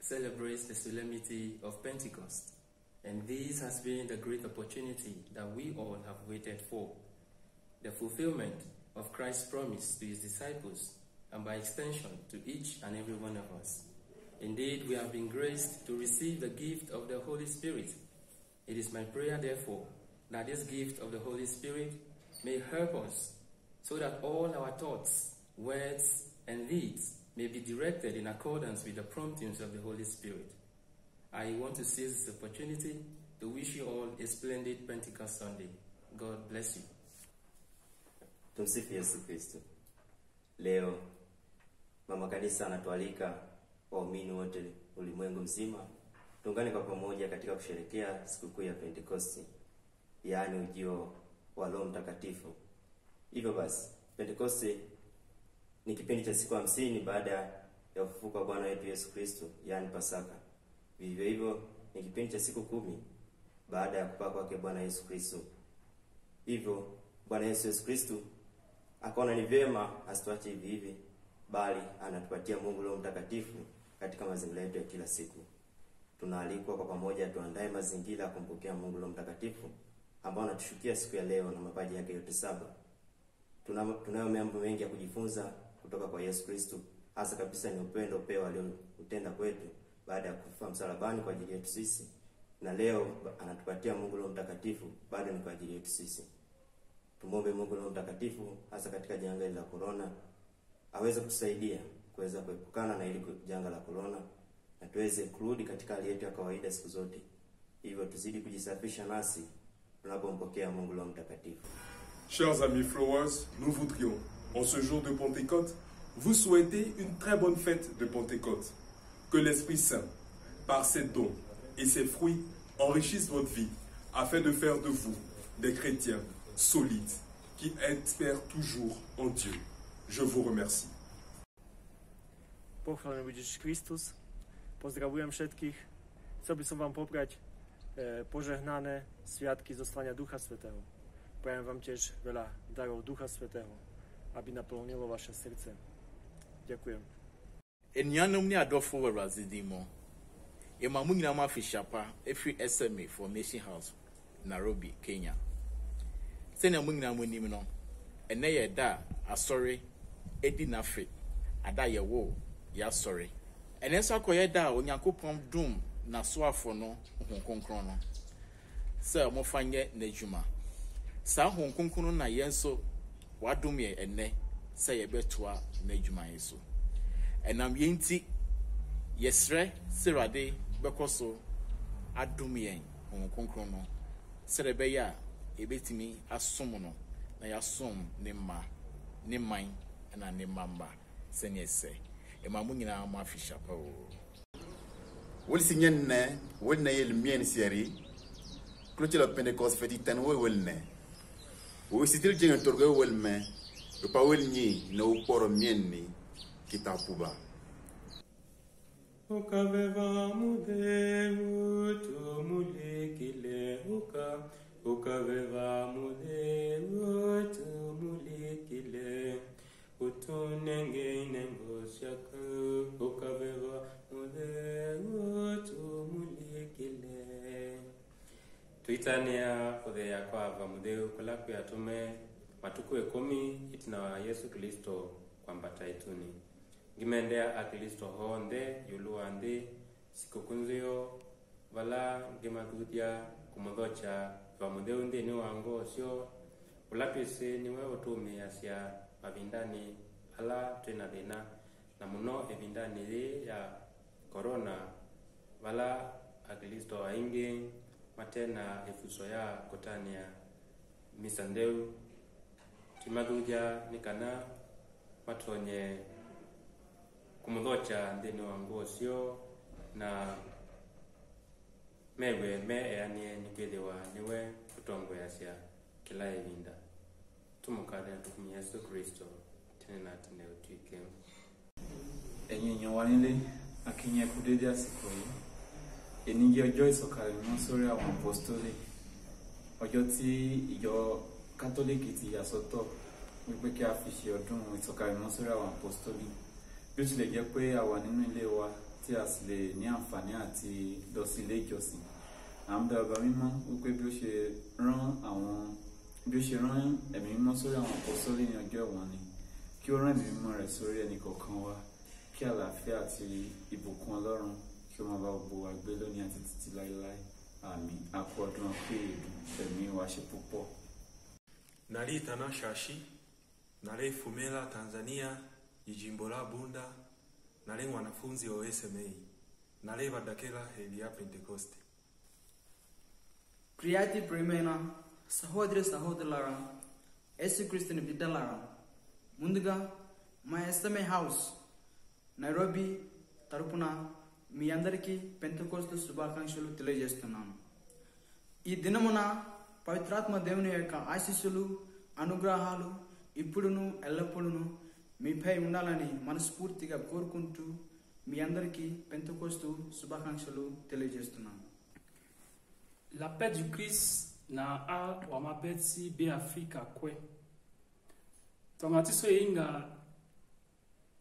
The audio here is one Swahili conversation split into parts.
celebrates the solemnity of Pentecost, and this has been the great opportunity that we all have waited for, the fulfillment of Christ's promise to his disciples, and by extension to each and every one of us. Indeed, we have been graced to receive the gift of the Holy Spirit. It is my prayer, therefore, that this gift of the Holy Spirit may help us so that all our thoughts, words, and deeds may be directed in accordance with the promptings of the Holy Spirit. I want to seize this opportunity to wish you all a splendid Pentecost Sunday. God bless you. Tumsifu Yesu Kristo. Leo Mama Kanisa anatualika waumini wote ulimwengu mzima tuungane kwa pamoja katika kusherehekea sikukuu ya Pentekoste, yaani ujio wa Roho Mtakatifu. Hivyo basi, Pentekoste ni kipindi cha siku 50 baada ya ufufuko wa Bwana wetu Yesu Kristo, yaani Pasaka. Vivyo hivyo ni kipindi cha siku 10 baada ya kupaa kwake Bwana Yesu Kristo. Hivyo Bwana Yesu Kristo akaona ni vyema asituache hivi hivi, bali anatupatia Mungu Roho Mtakatifu katika mazingira yetu ya kila siku. Tunaalikwa kwa pamoja tuandae mazingira ya kumpokea Mungu Roho Mtakatifu ambao anatushukia siku ya leo na mapaji yake yote 7. Tunayo mambo mengi ya kujifunza kutoka kwa Yesu Kristo, hasa kabisa ni upendo peo aliotenda kwetu baada ya kufa msalabani kwa ajili yetu sisi. Na leo anatupatia Mungu Roho Mtakatifu bado ni kwa ajili yetu sisi. Tumombe Mungu Roho Mtakatifu hasa katika janga la corona aweze kusaidia kuweza kuepukana na ile janga la corona na tuweze kurudi katika hali yetu ya kawaida siku zote. Hivyo tuzidi kujisafisha nasi tunapompokea Mungu Roho Mtakatifu. Chers amis flowers, nous voudrions, en ce jour de Pentecôte, vous souhaiter une très bonne fête de Pentecôte. Que l'Esprit Saint, par ses dons et ses fruits, enrichisse votre vie, afin de faire de vous des chrétiens solides, qui espèrent toujours en Dieu. Je vous remercie. Pochwalony był Jezus Chrystus. Pozdrawiam wszystkich. Chciałbym wam pobrać pożegnane świadki zostania Ducha Świętego. Prajem wam też wiele darów Ducha Świętego, aby napełniło wasze serce. Dziękuję. Enuanom ni adofo wɔ Razidimo. Emamu nyina ma fi Shapa, efri SMA Formation House, Nairobi, Kenya. Sɛnea mu nyina mu nim no, ɛnɛ yɛ da asɔre edi nafe, ada yɛ wo ya asɔre. Ɛnɛ nso akɔyɛ da Onyankopɔn dum na soafo no honkonkron no. Sɛ mo fa nyɛ n'adwuma. Saa honkonkron na yɛn so wadum yɛ ɛnɛ sɛ yɛbɛtoa n'adwuma yɛ so. Enam yenti yesre sirade bekoso adum yen honkonkron no serebe ya ebetimi asom no na yasom ne ma ne man na ne mamba senese emamu nyina ma afisha pa o wolsi nyenne wolna yel mien seri kloche la Pentecoste feti tan wolne o sitil jenga torgo wolme do pa wolni no poro mienni Kitapuba. Ukavevamo Deus, tumulikile uka. Ukavevamo Deus, tumulikile. Utunenge nengoshaka. Ukavevamo Deus, tumulikile. Tuitania kudhea kwa vamudeu kulaku ya tume matuku 10 itina wa Yesu Kristo kwamba taituni. Gimendea akilisto honde yuluande sikukunzio vala gimadudia kumodhocha vamudeundi ni wango sio ulapisi ni wewe tume asia mavindani ala tena dena na muno evindani ya corona vala akilisto aingi matena efuso ya kotania misandeu timadudia nikana matonye kumudhocha ndeni wangu sio na mewe anie nikedewa niwe kutongo yasia kila evinda tumukade tukumye Yesu Kristo tena tene utike enyenyo wanile akinye kudedia siku hii eningi ojo isokale monsori awon apostolic ojo ti ijo catholic ti yasoto wípé kí a fi ṣe ọdún ìsọ̀kalẹ̀ mọ́ sórí àwọn apostoli bí ó tilẹ̀ jẹ́ pé àwa nínú ilé wa tí a sì lè ní àǹfààní àti lọ sí ilé ìjọsìn. À ń bẹ ọba mímọ́ wípé bí ó ṣe rán ẹ̀mí mímọ́ sórí àwọn apọ́sítélì ní ọjọ́ ìwọ̀nni, kí ó rán ẹ̀mí mímọ́ rẹ̀ sórí ẹnì kọ̀ọ̀kan wa, kí àlàáfíà àti ìbùkún Ọlọ́run kí ó máa bá gbogbo wa gbé lónìí àti títí láéláé. Àmín. A kú ọdún pé ẹ̀mí wa ṣe púpọ̀. Nali Tanashashi, nale Fumela Tanzania, jimbo la Bunda, nale mwanafunzi wa SMA, nale Vadakela Elia Pentecoste. Priyati Premena, సహోదరి సహోదరులారా, యేసుక్రీస్తుని బిడ్డలారా, ముందుగా మా SMA house Nairobi తరపున మీ అందరికీ పెంతెకోస్తు శుభాకాంక్షలు తెలియజేస్తున్నాను. ఈ దినమున పవిత్రాత్మ దేవుని యొక్క ఆశీస్సులు, అనుగ్రహాలు ఇప్పుడును ఎల్లప్పుడూ మీపై ఉండాలని మనస్ఫూర్తిగా కోరుకుంటూ మీ అందరికీ పెంతెకోస్తు శుభాకాంక్షలు తెలియజేస్తున్నాను. La paix du Christ na a wa mabetsi be Afrika kwe. Tongati so inga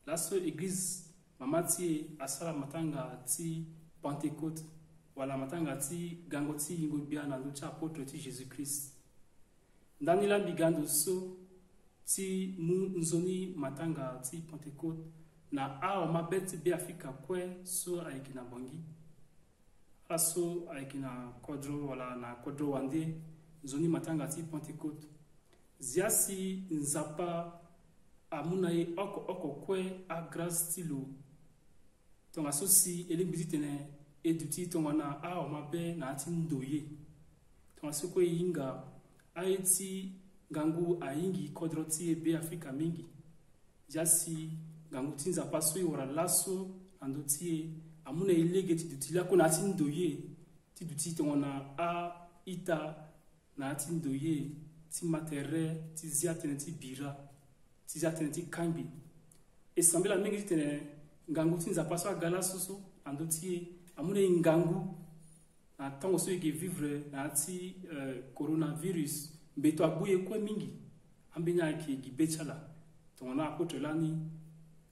la so église mamati asala matanga ti Pentecôte wala matanga ti gangoti ingo bia na lucha apôtre ti Jésus Christ. Ndani la bigando so ti mu nzoni matanga ti Pentecôte na a wa mabetsi be Afrika kwe so aikina bongi. Aso aikina kodro wala na kodro wande zoni matanga ti Pentecôte ziasi nzapa amuna ye oko kwe a grâce tilo tonga sosi elimbizitene eduti tonga na a omabe na ati ndoye tonga soko yinga aiti gangu aingi kodro ti ebe Afrika mingi ziasi gangu ti nzapa so wala laso ando ti amuna ilege ti duti la ko na ati ndoye ti duti tonga na a ita na ati ndoye ti matere ti ziatene ti bira ti ziatene ti kambi esambela mingi ti tene ngangu ti nzapa so agala soso ando ti amune ngangu na tongo so yeke vivre na ati coronavirus mbeto abuye kue mingi ambenya yeke gi betchala tongo na apôtre lani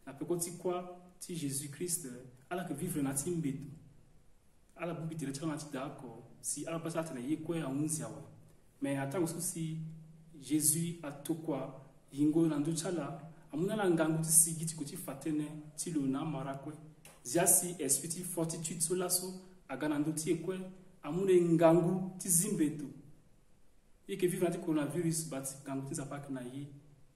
na peko ti kwa ti Jésus Christ ala ke vivre na ti mbeto ala bubi tere tchala na ti dako si ala basa atene ye kue aunzi awa mais atango so si Jésus atokwa yingo na nduchala amuna la ngangu ti sigi ti kuti fatene ti lo na marakwe ziasi esprit ti fortitude so laso agana ndo ti ekwe amune ngangu ti zimbeto yeke vivre na ti coronavirus but ngangu ti nzapa na ye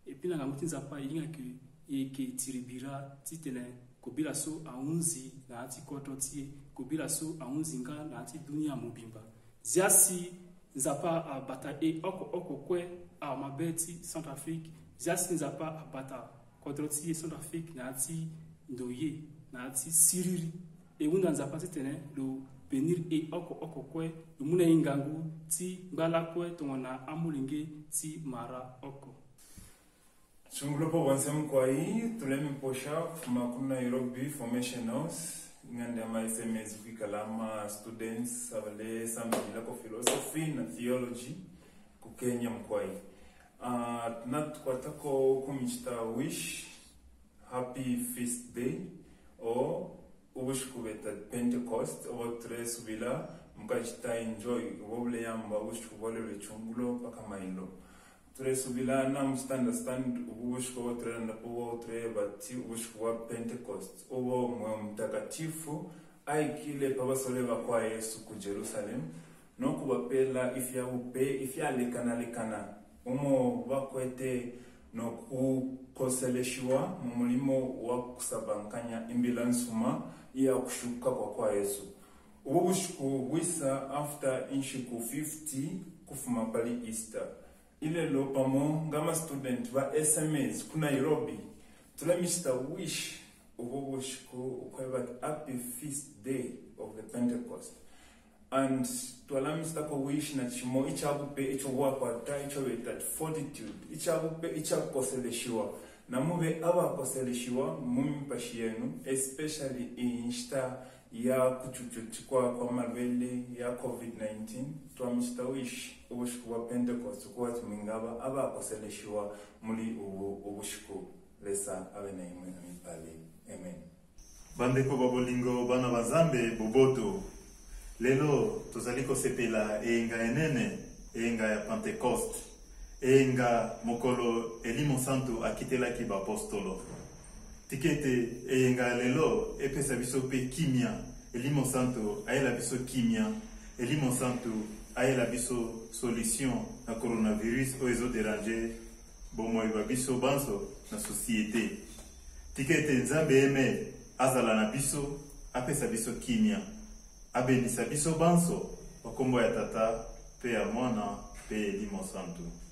epi na ngangu ti nzapa yinga ke yeke tiribira ti tene kobila so aunzi na ti kodro ti kobila so aunzi nga na ti dunia mobimba ziasi nzapa abata oko kwe a mabeti Centrafrique ziasi nzapa abata kodroti Centrafrique na ati ndoye na ati siriri wunda nzapa ti tene lo benir oko kwe lo muna ingangu ti ngala kwe tonga na amulinge ti mara oko. Chungulo po wansem kwa hii tulemi posha kufuma kuna Nairobi Formation House ngande ama SMS kuikalama students abale sambila ko philosophy na theology ku Kenya mkwai nat kwatako kumishta wish happy feast day o wish kubeta Pentecost o tres vila mkajita enjoy wobule yamba wish kubole lechungulo paka mailo tres vila na understand wish ko trenda po tre bati wish ko Pentecost o mtakatifu aikile pabasolewa kwa Yesu ku Jerusalem no kubapela ifya lekana umo bakwete no kukoseleshiwa mu mulimo wa kusabankanya imbilansuma ya kushuka kwa Yesu ubu bushuku bwisa after inshiku 50 kufuma pali Easter ile lo pamo ngama student ba SMS ku Nairobi tulemista wish ubu bushuku ukweba happy feast day of the Pentecost and twalamista ko wish na chimo ichabupe ichowa kwa ta ichoweta fortitude ichabupe ichakoseleshiwa na mube abakoseleshiwa mumpashienu especially insta ya kuchuchuchikwa kwa malwele ya COVID-19 twamista wish ubushiku wa Pentecost kwa tumingaba abakoseleshiwa muli ubushiku lesa abene imwe pale amen. Bandeko babolingo bana bazambe boboto. Lelo tozali kosepela enga enene, enga ya Pentecoste. Enga mokolo Elimo Santo akitelaki bapostolo. Tikete enga lelo epesa biso pe kimia. Elimo Santo ayela biso kimia. Elimo Santo ayela biso solution na coronavirus o ezo déranger bomoi babiso banso na société. Tikete nzambe eme azala na biso apesa biso kimia. Abenisa biso banso wakombo ya tata pe ya mwana pe Elimo Santo.